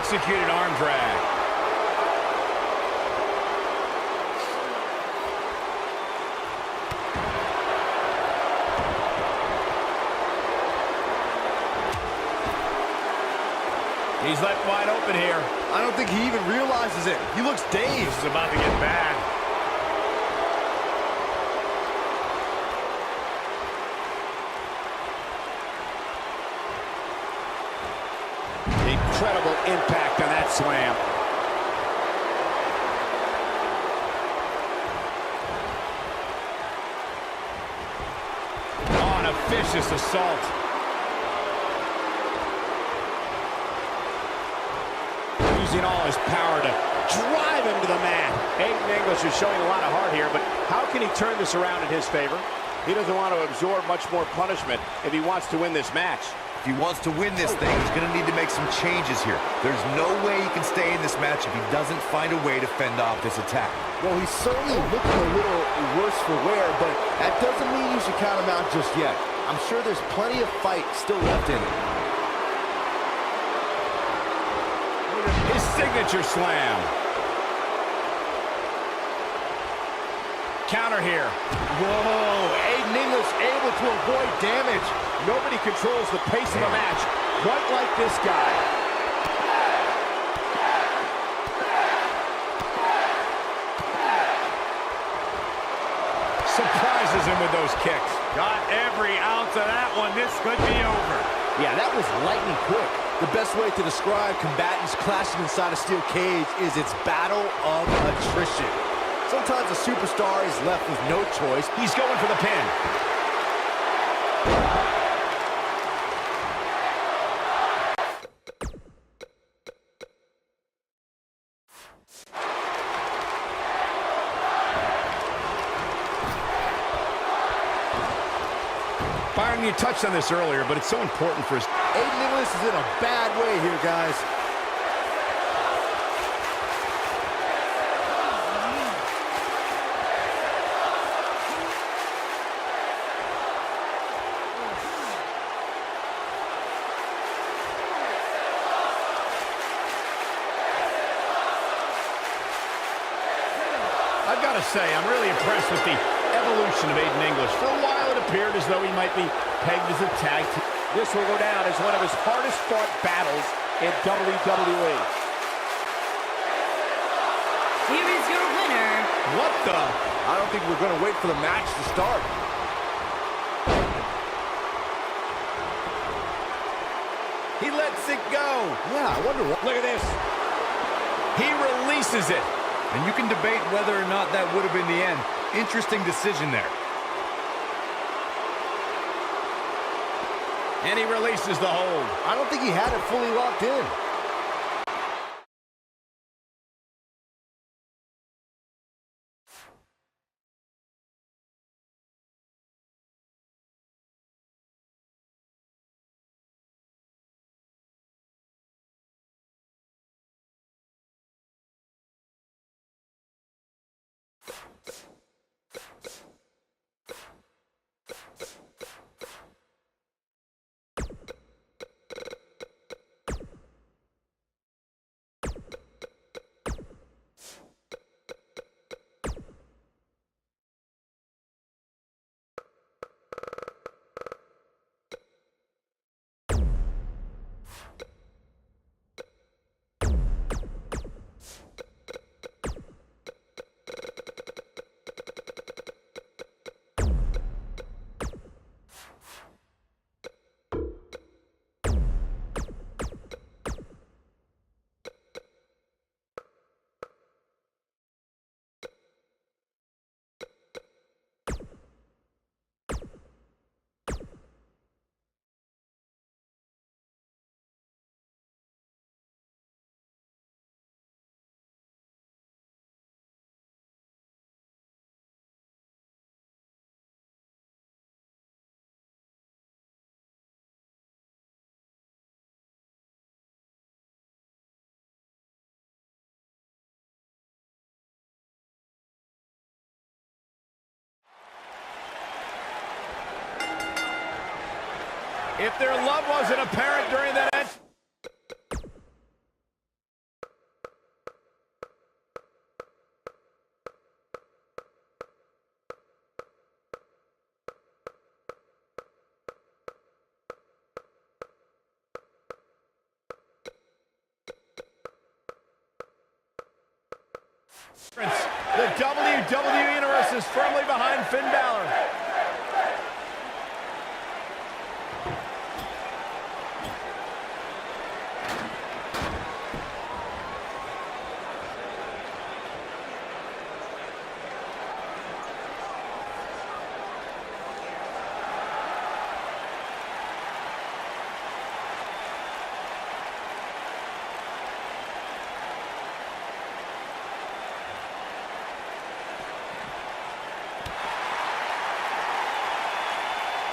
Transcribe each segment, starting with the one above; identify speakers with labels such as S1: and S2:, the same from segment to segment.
S1: Well-executed arm drag. He's left wide open here.
S2: I don't think he even realizes it. He looks dazed.
S1: This is about to get bad. Incredible impact on that slam. Oh, an vicious assault. Using all his power to drive him to the mat. Aiden English is showing a lot of heart here, but how can he turn this around in his favor? He doesn't want to absorb much more punishment if he wants to win this match.
S3: If he wants to win this thing, he's going to need to make some changes here. There's no way he can stay in this match if he doesn't find a way to fend off this attack.
S2: Well, he's certainly looking a little worse for wear, but that doesn't mean you should count him out just yet. I'm sure there's plenty of fight still left in him.
S1: His signature slam. Counter here.
S2: Whoa, Aiden English able to avoid damage. Nobody controls the pace of a match quite like this guy.
S1: Surprises him with those kicks. Got every ounce of that one. This could be over.
S2: Yeah, that was lightning quick. The best way to describe combatants clashing inside a steel cage is its battle of attrition. Sometimes a superstar is left with no choice.
S1: He's going for the pin. Byron, you touched on this earlier, but it's so important for his...
S2: Aiden English is in a bad way here, guys.
S1: I've got to say, I'm really impressed with the evolution of Aiden English. For a while, it appeared as though he might be pegged as a tag team. This will go down as one of his hardest fought battles in WWE.
S4: Here is your winner.
S1: What the?
S2: I don't think we're going to wait for the match to start.
S1: He lets it go.
S2: Yeah, I wonder what...
S1: Look at this. He releases it.
S3: And you can debate whether or not that would have been the end. Interesting decision there.
S1: And he releases the hold.
S2: I don't think he had it fully locked in.
S1: If their love wasn't apparent during that The WWE Universe is firmly behind Finn Balor.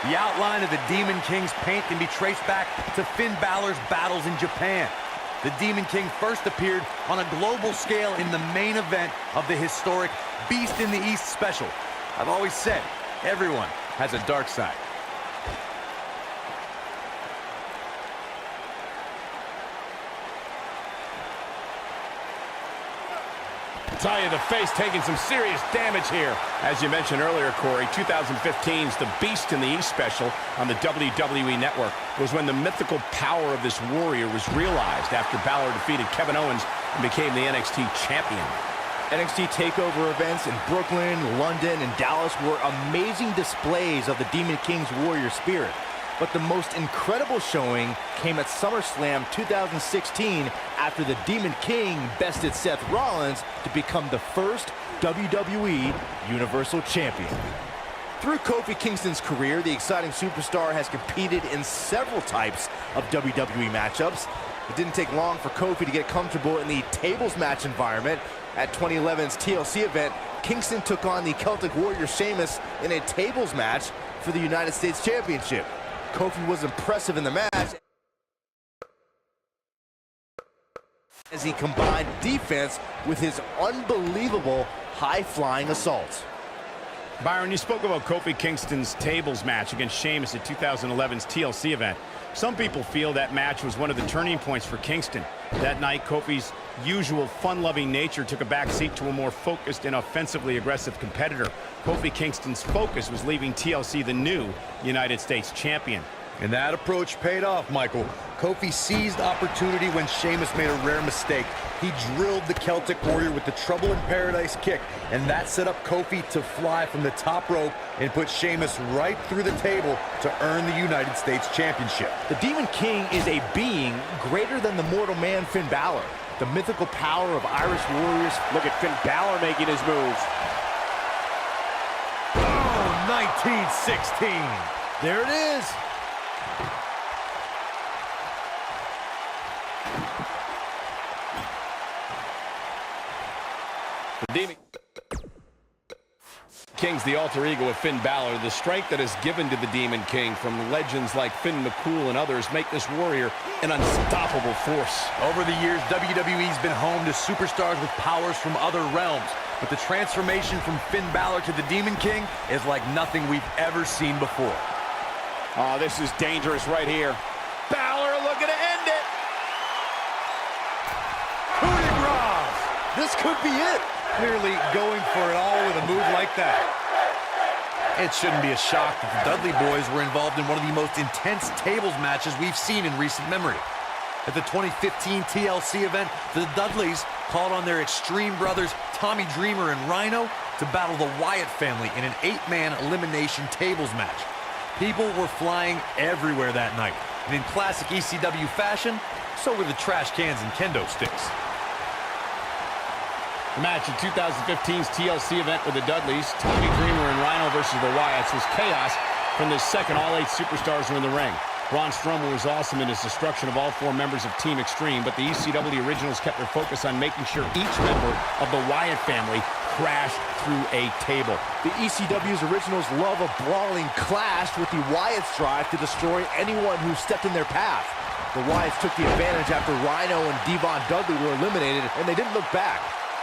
S3: The outline of the Demon King's paint can be traced back to Finn Balor's battles in Japan. The Demon King first appeared on a global scale in the main event of the historic Beast in the East special. I've always said, everyone has a dark side.
S1: Tell you, the face taking some serious damage here. As you mentioned earlier, Corey, 2015's The Beast in the East special on the WWE Network was when the mythical power of this warrior was realized after Balor defeated Kevin Owens and became the NXT champion.
S2: NXT TakeOver events in Brooklyn, London, and Dallas were amazing displays of the Demon King's warrior spirit. But the most incredible showing came at SummerSlam 2016 after the Demon King bested Seth Rollins to become the first WWE Universal Champion. Through Kofi Kingston's career, the exciting superstar has competed in several types of WWE matchups. It didn't take long for Kofi to get comfortable in the tables match environment. At 2011's TLC event, Kingston took on the Celtic Warrior Sheamus in a tables match for the United States Championship. Kofi was impressive in the match as he combined defense with his unbelievable high-flying assaults.
S1: Byron, you spoke about Kofi Kingston's tables match against Sheamus at 2011's TLC event. Some people feel that match was one of the turning points for Kingston. That night, Kofi's usual fun-loving nature took a backseat to a more focused and offensively aggressive competitor. Kofi Kingston's focus was leaving TLC the new United States champion.
S3: And that approach paid off, Michael. Kofi seized opportunity when Sheamus made a rare mistake. He drilled the Celtic Warrior with the Trouble in Paradise kick, and that set up Kofi to fly from the top rope and put Sheamus right through the table to earn the United States Championship.
S2: The Demon King is a being greater than the mortal man Finn Balor. The mythical power of Irish warriors.
S1: Look at Finn Balor making his moves.
S3: Oh, 1916.
S2: There it is.
S1: The Demon King's the alter ego of Finn Balor. The strength that is given to the Demon King from legends like Finn McCool and others make this warrior an unstoppable force.
S3: Over the years, WWE's been home to superstars with powers from other realms. But the transformation from Finn Balor to the Demon King is like nothing we've ever seen before.
S1: Oh, this is dangerous right here. Balor looking to end it.
S3: Coup de grace.
S2: This could be it.
S3: Clearly going for it all with a move like that. It shouldn't be a shock that the Dudley Boys were involved in one of the most intense tables matches we've seen in recent memory. At the 2015 TLC event, the Dudleys called on their Extreme brothers Tommy Dreamer and Rhino to battle the Wyatt family in an 8-man elimination tables match. People were flying everywhere that night, and in classic ECW fashion, so were the trash cans and kendo sticks.
S1: The match in 2015's TLC event with the Dudleys, Tommy Dreamer and Rhino versus the Wyatts, was chaos from the second all 8 superstars were in the ring. Braun Strowman was awesome in his destruction of all 4 members of Team Extreme, but the ECW originals kept their focus on making sure each member of the Wyatt family crashed through a table.
S2: The ECW's originals love a brawling clash, with the Wyatts drive to destroy anyone who stepped in their path. The Wyatts took the advantage after Rhino and Devon Dudley were eliminated, and they didn't look back.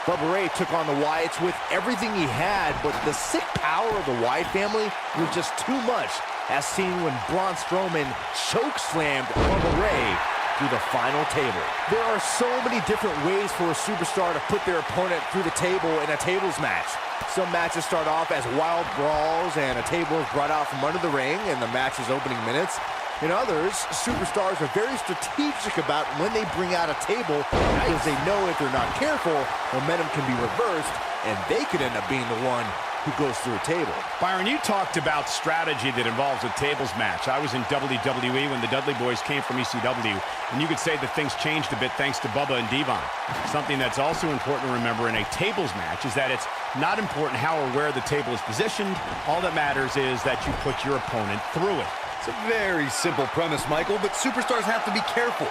S2: Bubba Ray took on the Wyatts with everything he had, but the sick power of the Wyatt family was just too much, as seen when Braun Strowman choke-slammed Bubba Ray through the final table. There are so many different ways for a superstar to put their opponent through the table in a tables match. Some matches start off as wild brawls and a table is brought out from under the ring in the match's opening minutes. In others, superstars are very strategic about when they bring out a table because they know if they're not careful, momentum can be reversed, and they could end up being the one who goes through a table.
S1: Byron, you talked about strategy that involves a tables match. I was in WWE when the Dudley Boys came from ECW, and you could say that things changed a bit thanks to Bubba and Devon. Something that's also important to remember in a tables match is that it's not important how or where the table is positioned. All that matters is that you put your opponent through it.
S3: It's a very simple premise, Michael, but superstars have to be careful.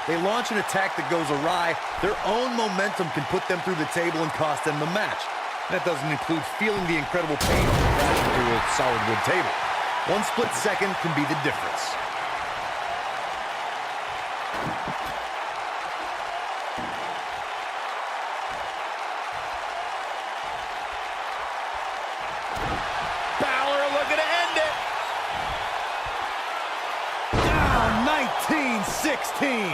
S3: They launch an attack that goes awry, their own momentum can put them through the table and cost them the match. That doesn't include feeling the incredible pain of crashing through a solid wood table. One split second can be the difference.
S1: Balor looking to end it.
S2: Down 19-16.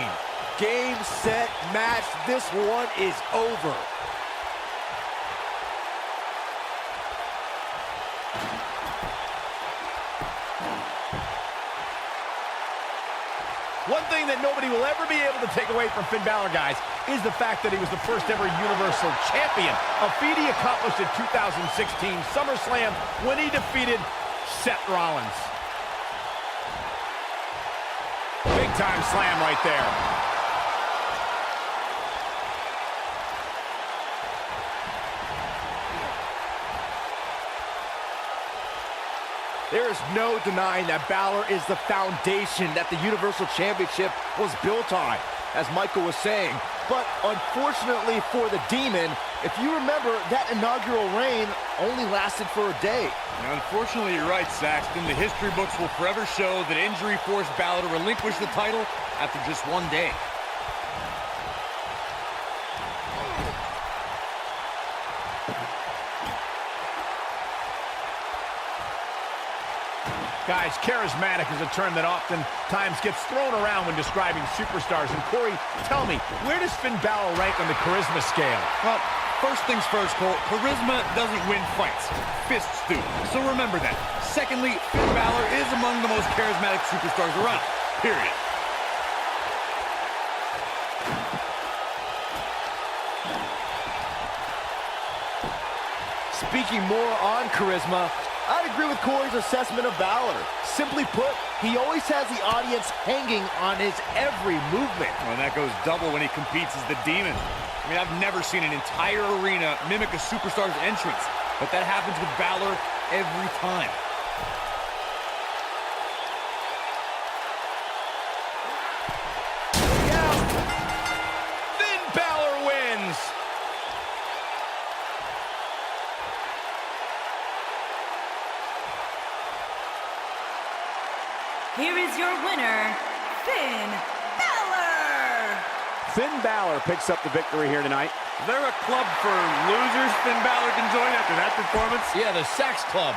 S2: Game, set, match. This one is over.
S1: One thing that nobody will ever be able to take away from Finn Balor, guys, is the fact that he was the first ever Universal Champion. A feat he accomplished in 2016 SummerSlam when he defeated Seth Rollins. Big time slam right there.
S2: There is no denying that Balor is the foundation that the Universal Championship was built on, as Michael was saying. But unfortunately for the Demon, if you remember, that inaugural reign only lasted for a day.
S5: Now, unfortunately, you're right, Saxton. The history books will forever show that injury forced Balor to relinquish the title after just one day.
S1: Guys, charismatic is a term that oftentimes gets thrown around when describing superstars. And Corey, tell me, where does Finn Balor rank on the charisma scale?
S5: Well, first things first, Cole. Charisma doesn't win fights. Fists do. So remember that. Secondly, Finn Balor is among the most charismatic superstars around. Period.
S2: Speaking more on charisma, I'd agree with Corey's assessment of Balor. Simply put, he always has the audience hanging on his every movement.
S5: Well, and that goes double when he competes as the Demon. I mean, I've never seen an entire arena mimic a superstar's entrance, but that happens with Balor every time.
S1: Finn Balor wins.
S4: Here is your winner, Finn Balor.
S1: Finn Balor picks up the victory here tonight.
S5: Is there a club for losers Finn Balor can join after that performance?
S2: Yeah, the Sax Club.